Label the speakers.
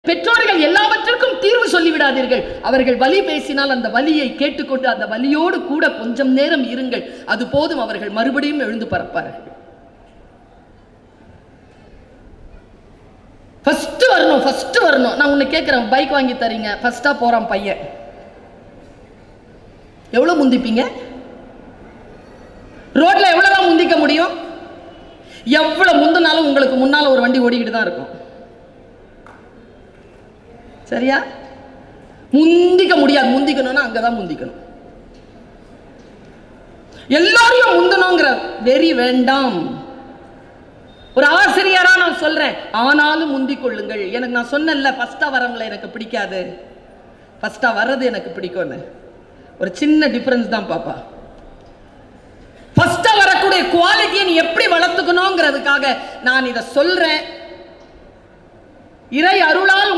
Speaker 1: பெற்றோர்கள் எல்லாவற்றிற்கும் தீர்வு சொல்லிவிடாதீர்கள். அவர்கள் வலி பேசினால் அந்த வலியை கேட்டுக்கொண்டு அந்த வலியோடு கூட கொஞ்சம் நேரம் இருங்கள். அது போதும். அவர்கள் மறுபடியும் எழுந்து பறப்பார்கள். ஃபர்ஸ்ட் வரணும், ஃபர்ஸ்ட் வரணும். நான் உன்னை கேட்கிறேன், பைக் வாங்கி தரீங்க, ஃபர்ஸ்டா போறான் பையன், எவ்வளவு முந்திப்பீங்க? ரோட்ல எவ்வளவுதான் முந்திக்க முடியும்? எவ்வளவு முந்தினாலும் உங்களுக்கு முன்னால ஒரு வண்டி ஓடிக்கிட்டு தான் இருக்கும். சரியா? முந்திக்க முடியாது. முந்திக்கணும்னா அங்கதான் முந்திக்கணும். எல்லாரையும் முந்தணுங்கிற வெறி வேண்டாம். ஒரு ஆசிரியரா நான் சொல்றேன், ஆனாலும் முந்திக் கொள்ளுங்கள். எனக்கு நான் சொன்னேன்ல, ஃபர்ஸ்டா வரவங்களை எனக்கு பிடிக்காது, ஃபர்ஸ்டா வர்றது எனக்கு பிடிக்கும்னு. ஒரு சின்ன டிஃபரன்ஸ் தான் பாப்பா. ஃபர்ஸ்டா வரக்கூடிய குவாலிட்டியை நீ எப்படி வளர்த்துக்கணுங்கிறதுக்காக நான் இதை சொல்றேன். இறை அருளால்